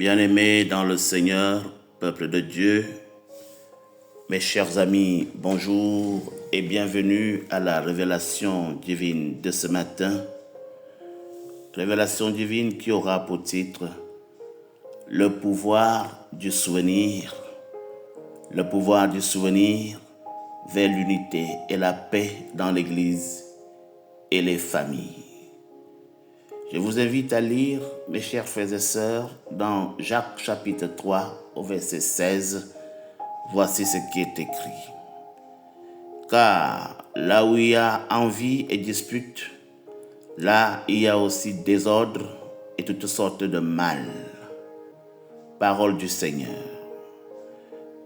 Bien-aimés dans le Seigneur, peuple de Dieu, mes chers amis, bonjour et bienvenue à la révélation divine de ce matin. Révélation divine qui aura pour titre le pouvoir du souvenir. Le pouvoir du souvenir vers l'unité et la paix dans l'Église et les familles. Je vous invite à lire, mes chers frères et sœurs, dans Jacques chapitre 3 au verset 16. Voici ce qui est écrit. Car là où il y a envie et dispute, là il y a aussi désordre et toutes sortes de mal. Parole du Seigneur.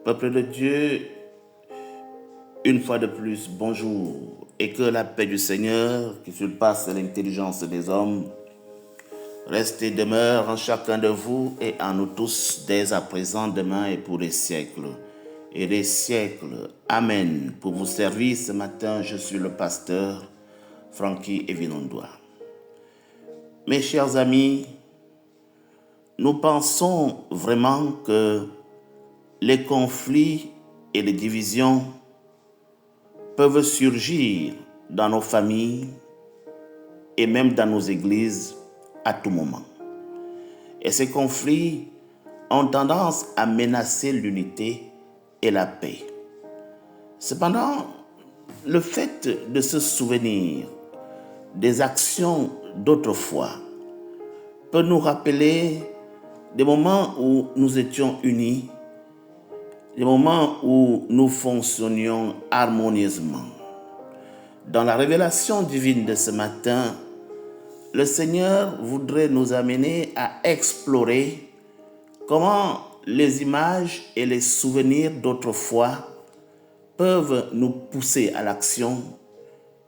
Peuple de Dieu, une fois de plus, bonjour, et que la paix du Seigneur, qui surpasse l'intelligence des hommes, reste et demeure en chacun de vous et en nous tous, dès à présent, demain et pour les siècles et des siècles. Amen. Pour vous servir ce matin, je suis le pasteur Frankie Evinondoa. Mes chers amis, nous pensons vraiment que les conflits et les divisions peuvent surgir dans nos familles et même dans nos églises à tout moment. Et ces conflits ont tendance à menacer l'unité et la paix. Cependant, le fait de se souvenir des actions d'autrefois peut nous rappeler des moments où nous étions unis, des moments où nous fonctionnions harmonieusement. Dans la révélation divine de ce matin, le Seigneur voudrait nous amener à explorer comment les images et les souvenirs d'autrefois peuvent nous pousser à l'action,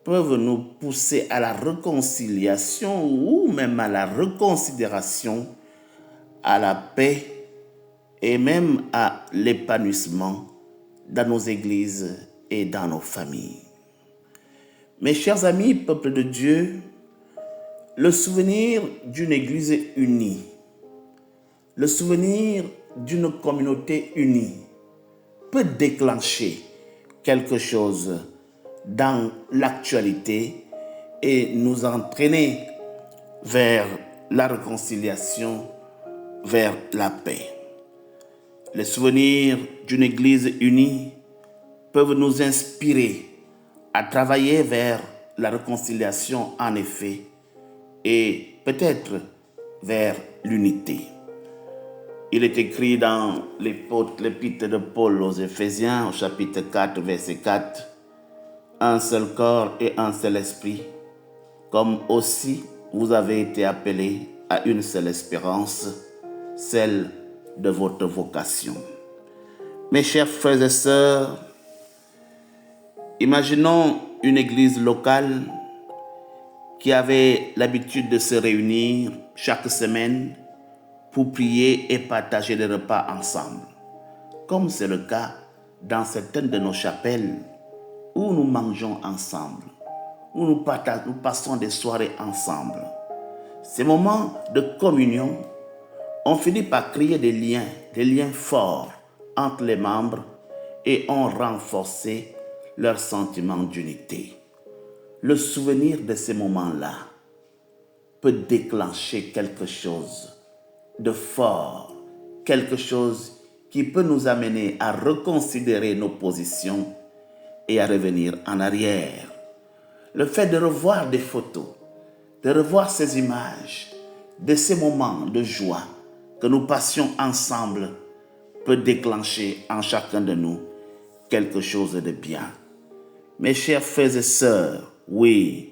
peuvent nous pousser à la réconciliation ou même à la reconsidération, à la paix et même à l'épanouissement dans nos églises et dans nos familles. Mes chers amis, peuple de Dieu, le souvenir d'une église unie, le souvenir d'une communauté unie peut déclencher quelque chose dans l'actualité et nous entraîner vers la réconciliation, vers la paix. Les souvenirs d'une église unie peuvent nous inspirer à travailler vers la réconciliation en effet et peut-être vers l'unité. Il est écrit dans l'épître de Paul aux Éphésiens, au chapitre 4, verset 4, « Un seul corps et un seul esprit, comme aussi vous avez été appelés à une seule espérance, celle de votre vocation. » Mes chers frères et sœurs, imaginons une église locale qui avait l'habitude de se réunir chaque semaine pour prier et partager les repas ensemble, comme c'est le cas dans certaines de nos chapelles où nous mangeons ensemble, où nous passons des soirées ensemble. Ces moments de communion ont fini par créer des liens forts entre les membres et ont renforcé leur sentiment d'unité. Le souvenir de ces moments-là peut déclencher quelque chose de fort, quelque chose qui peut nous amener à reconsidérer nos positions et à revenir en arrière. Le fait de revoir des photos, de revoir ces images, de ces moments de joie que nous passions ensemble peut déclencher en chacun de nous quelque chose de bien. Mes chers frères et sœurs, oui,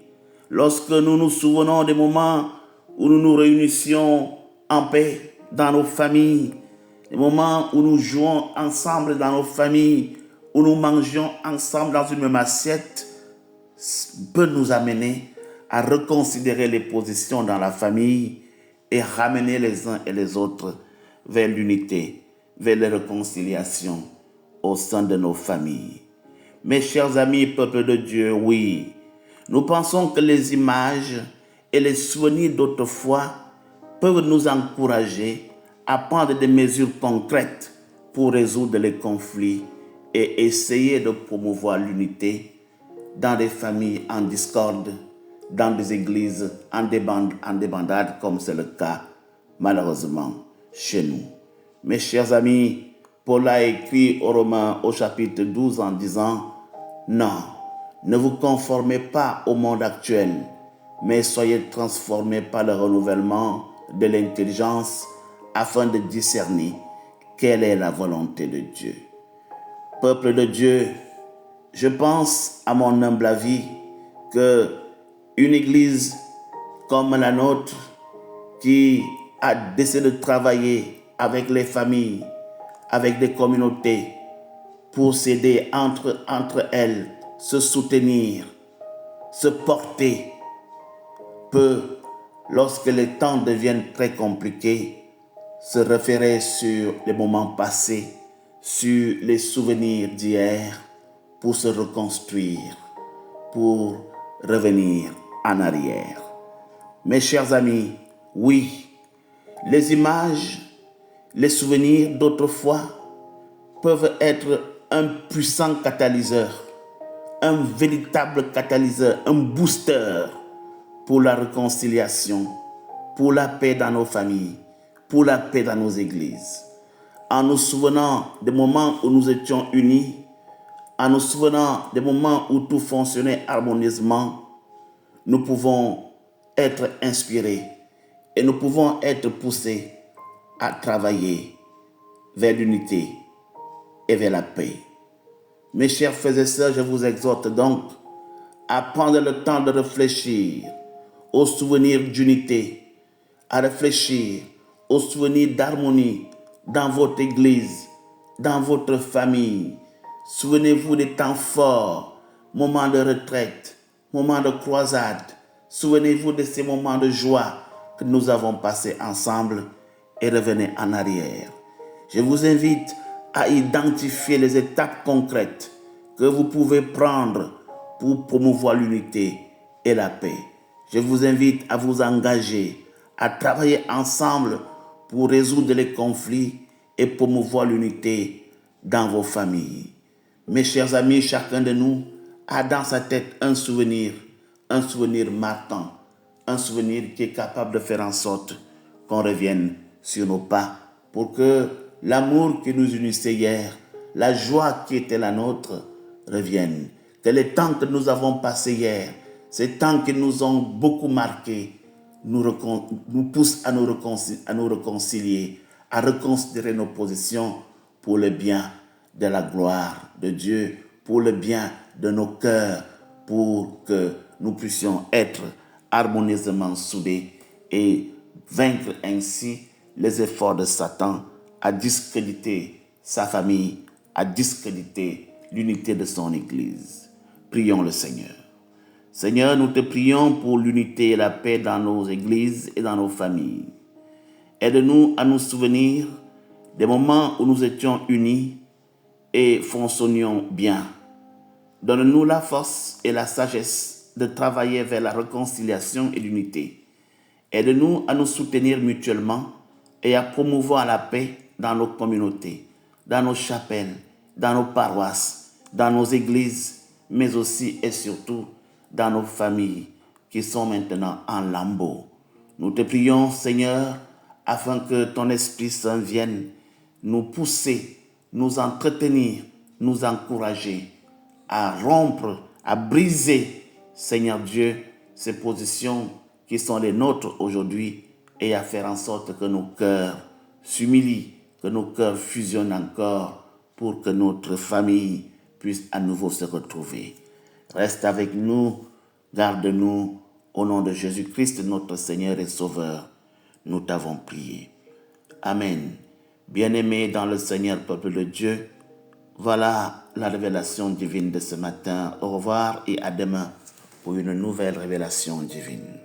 lorsque nous nous souvenons des moments où nous nous réunissions en paix dans nos familles, des moments où nous jouons ensemble dans nos familles, où nous mangeons ensemble dans une même assiette, peut nous amener à reconsidérer les positions dans la famille et ramener les uns et les autres vers l'unité, vers la réconciliation au sein de nos familles. Mes chers amis, peuple de Dieu, oui, nous pensons que les images et les souvenirs d'autrefois peuvent nous encourager à prendre des mesures concrètes pour résoudre les conflits et essayer de promouvoir l'unité dans des familles en discorde, dans des églises en débandade, comme c'est le cas malheureusement chez nous. Mes chers amis, Paul a écrit aux Romains au chapitre 12 en disant « Non, ne vous conformez pas au monde actuel, mais soyez transformés par le renouvellement de l'intelligence afin de discerner quelle est la volonté de Dieu. » Peuple de Dieu, je pense à mon humble avis que une église comme la nôtre qui a décidé de travailler avec les familles, avec des communautés pour s'aider entre elles, se soutenir, se porter, peut, lorsque les temps deviennent très compliqués, se référer sur les moments passés, sur les souvenirs d'hier, pour se reconstruire, pour revenir en arrière. Mes chers amis, oui, les images, les souvenirs d'autrefois peuvent être un puissant catalyseur, un véritable catalyseur, un booster pour la réconciliation, pour la paix dans nos familles, pour la paix dans nos églises. En nous souvenant des moments où nous étions unis, en nous souvenant des moments où tout fonctionnait harmonieusement, nous pouvons être inspirés et nous pouvons être poussés à travailler vers l'unité et vers la paix. Mes chers frères et sœurs, je vous exhorte donc à prendre le temps de réfléchir aux souvenirs d'unité, à réfléchir aux souvenirs d'harmonie dans votre église, dans votre famille. Souvenez-vous des temps forts, moments de retraite, moments de croisade. Souvenez-vous de ces moments de joie que nous avons passés ensemble et revenez en arrière. Je vous invite à identifier les étapes concrètes que vous pouvez prendre pour promouvoir l'unité et la paix. Je vous invite à vous engager, à travailler ensemble pour résoudre les conflits et promouvoir l'unité dans vos familles. Mes chers amis, chacun de nous a dans sa tête un souvenir marquant, un souvenir qui est capable de faire en sorte qu'on revienne sur nos pas pour que l'amour qui nous unissait hier, la joie qui était la nôtre, revienne. Que les temps que nous avons passés hier, ces temps qui nous ont beaucoup marqués, nous poussent à nous réconcilier, à reconsidérer nos positions pour le bien de la gloire de Dieu, pour le bien de nos cœurs, pour que nous puissions être harmonieusement soudés et vaincre ainsi les efforts de Satan à discréditer sa famille, à discréditer l'unité de son Église. Prions le Seigneur. Seigneur, nous te prions pour l'unité et la paix dans nos églises et dans nos familles. Aide-nous à nous souvenir des moments où nous étions unis et fonctionnions bien. Donne-nous la force et la sagesse de travailler vers la réconciliation et l'unité. Aide-nous à nous soutenir mutuellement et à promouvoir la paix dans nos communautés, dans nos chapelles, dans nos paroisses, dans nos églises, mais aussi et surtout dans nos familles qui sont maintenant en lambeaux. Nous te prions, Seigneur, afin que ton Esprit Saint vienne nous pousser, nous entretenir, nous encourager à rompre, à briser, Seigneur Dieu, ces positions qui sont les nôtres aujourd'hui et à faire en sorte que nos cœurs s'humilient, que nos cœurs fusionnent encore pour que notre famille puisse à nouveau se retrouver. Reste avec nous, garde-nous, au nom de Jésus-Christ, notre Seigneur et Sauveur. Nous t'avons prié. Amen. Bien-aimés dans le Seigneur, peuple de Dieu, voilà la révélation divine de ce matin. Au revoir et à demain pour une nouvelle révélation divine.